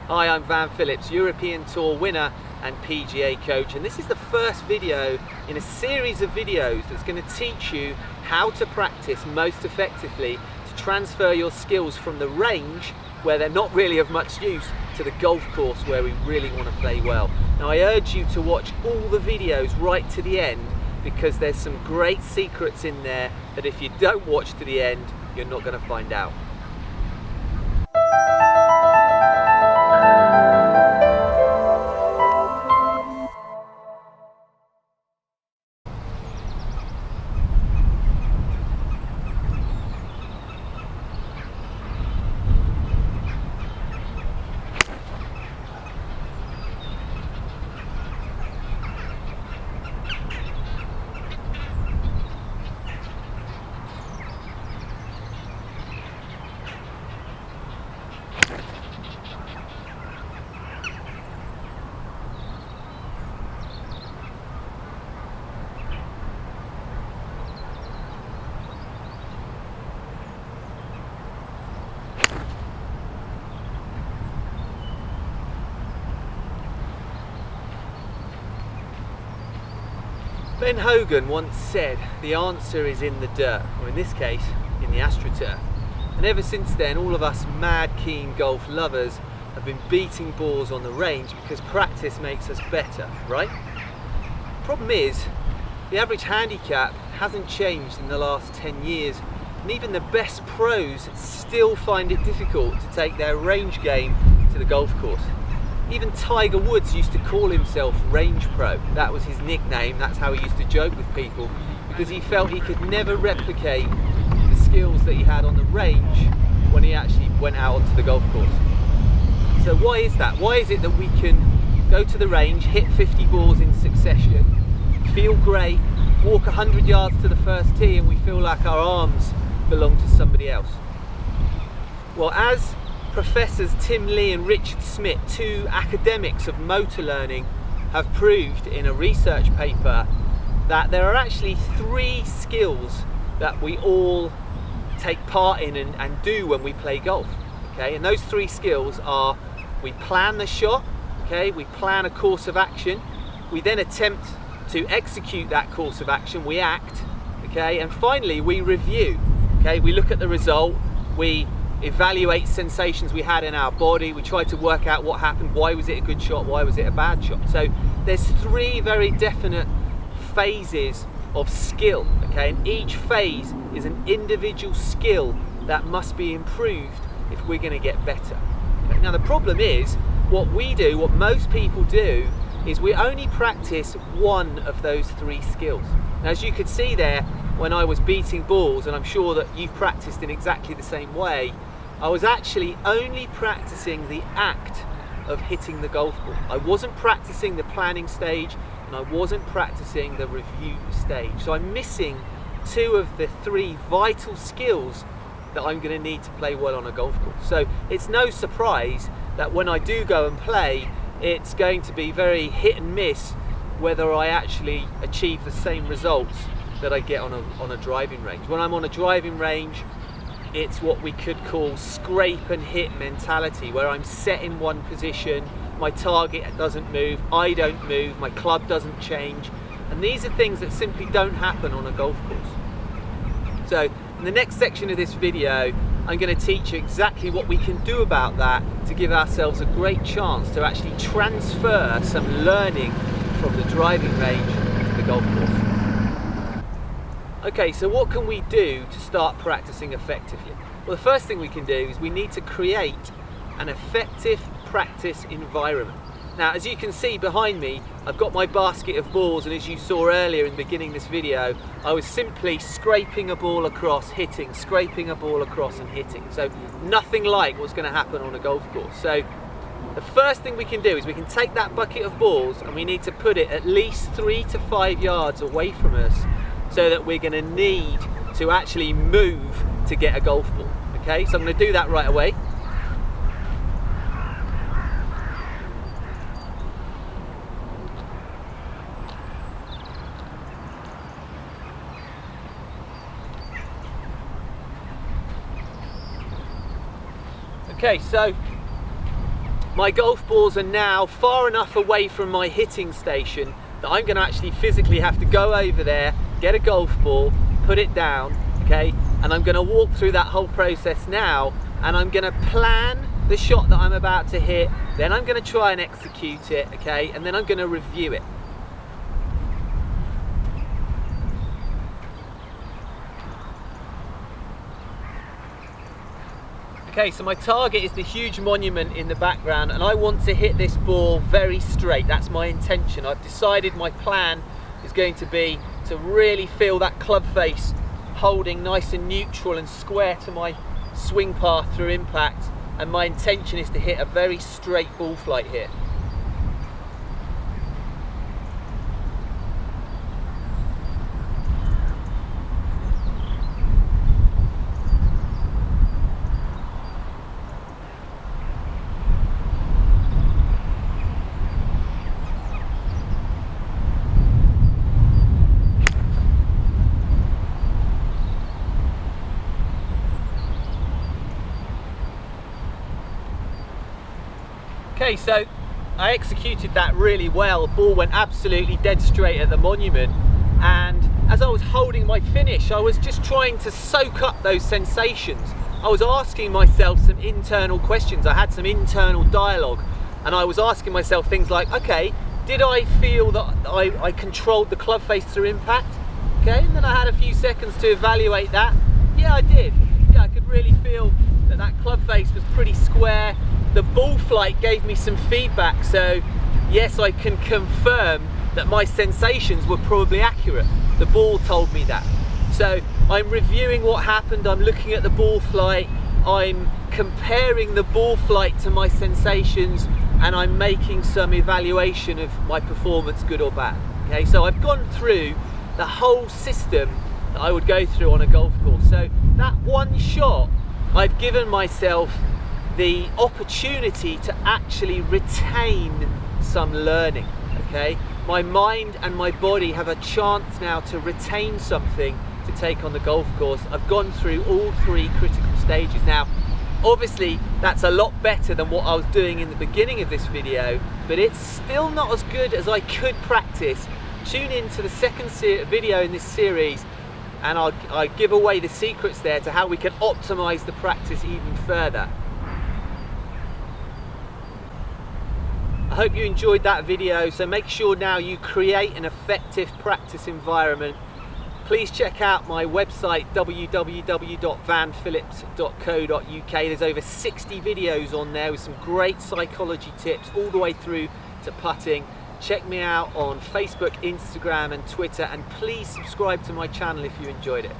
Hi, I'm Van Phillips, European Tour winner and PGA coach, and this is the first video in a series of videos that's going to teach you how to practice most effectively to transfer your skills from the range, where they're not really of much use, to the golf course where we really want to play well. Now I urge you to watch all the videos right to the end, because there's some great secrets in there that if you don't watch to the end, you're not going to find out. Ben Hogan once said, the answer is in the dirt, or in this case, in the AstroTurf. And ever since then, all of us mad keen golf lovers have been beating balls on the range because practice makes us better, right? Problem is, the average handicap hasn't changed in the last 10 years, and even the best pros still find it difficult to take their range game to the golf course. Even Tiger Woods used to call himself Range Pro. That was his nickname, that's how he used to joke with people, because he felt he could never replicate the skills that he had on the range when he actually went out onto the golf course. So why is that? Why is it that we can go to the range, hit 50 balls in succession, feel great, walk 100 yards to the first tee, and we feel like our arms belong to somebody else? Well, as Professors Tim Lee and Richard Smith, two academics of motor learning, have proved in a research paper that there are actually 3 skills that we all take part in and do when we play golf. Okay, and those 3 skills are: we plan the shot, okay, we plan a course of action, we then attempt to execute that course of action, we act, okay, and finally we review. Okay, we look at the result, we evaluate sensations we had in our body, we try to work out what happened, why was it a good shot, why was it a bad shot. So there's 3 very definite phases of skill, okay, and each phase is an individual skill that must be improved if we're going to get better. Okay? Now the problem is, what most people do is we only practice one of those 3 skills. Now, as you could see there, when I was beating balls, and I'm sure that you've practiced in exactly the same way, I was actually only practicing the act of hitting the golf ball. I wasn't practicing the planning stage, and I wasn't practicing the review stage. So I'm missing 2 of the 3 vital skills that I'm going to need to play well on a golf course. So it's no surprise that when I do go and play, it's going to be very hit and miss whether I actually achieve the same results that I get on a driving range. When I'm on a driving range, it's what we could call scrape and hit mentality, where I'm set in one position, my target doesn't move, I don't move, my club doesn't change, and these are things that simply don't happen on a golf course. So in the next section of this video, I'm going to teach you exactly what we can do about that to give ourselves a great chance to actually transfer some learning from the driving range to the golf course. Okay, so what can we do to start practicing effectively? Well, the first thing we can do is we need to create an effective practice environment. Now, as you can see behind me, I've got my basket of balls, and as you saw earlier in the beginning of this video, I was simply scraping a ball across, hitting, scraping a ball across and hitting. So nothing like what's going to happen on a golf course. So the first thing we can do is we can take that bucket of balls and we need to put it at least 3 to 5 yards away from us, so that we're going to need to actually move to get a golf ball. Okay, so I'm going to do that right away. Okay, so my golf balls are now far enough away from my hitting station that I'm going to actually physically have to go over there, get a golf ball, put it down, okay, and I'm going to walk through that whole process now, and I'm going to plan the shot that I'm about to hit, then I'm going to try and execute it, okay, and then I'm going to review it. Okay, so my target is the huge monument in the background, and I want to hit this ball very straight. That's my intention. I've decided my plan is going to be to really feel that club face holding nice and neutral and square to my swing path through impact, and my intention is to hit a very straight ball flight here. Okay, so I executed that really well. The ball went absolutely dead straight at the monument, and as I was holding my finish, I was just trying to soak up those sensations. I was asking myself some internal questions. I had some internal dialogue, and I was asking myself things like, okay, did I feel that I controlled the club face through impact? Okay, and then I had a few seconds to evaluate that. Yeah, I did. Yeah, I could really feel that that club face was pretty square. The ball flight gave me some feedback, so yes, I can confirm that my sensations were probably accurate. The ball told me that. So I'm reviewing what happened, I'm looking at the ball flight, I'm comparing the ball flight to my sensations, and I'm making some evaluation of my performance, good or bad. Okay, so I've gone through the whole system that I would go through on a golf course. So that one shot, I've given myself the opportunity to actually retain some learning, okay? My mind and my body have a chance now to retain something to take on the golf course. I've gone through all three critical stages. Now, obviously, that's a lot better than what I was doing in the beginning of this video, but it's still not as good as I could practice. Tune in to the second video in this series, and I'll give away the secrets there to how we can optimize the practice even further. I hope you enjoyed that video, so make sure now you create an effective practice environment. Please check out my website www.vanphillips.co.uk. There's over 60 videos on there with some great psychology tips all the way through to putting. Check me out on Facebook, Instagram and Twitter, and please subscribe to my channel if you enjoyed it.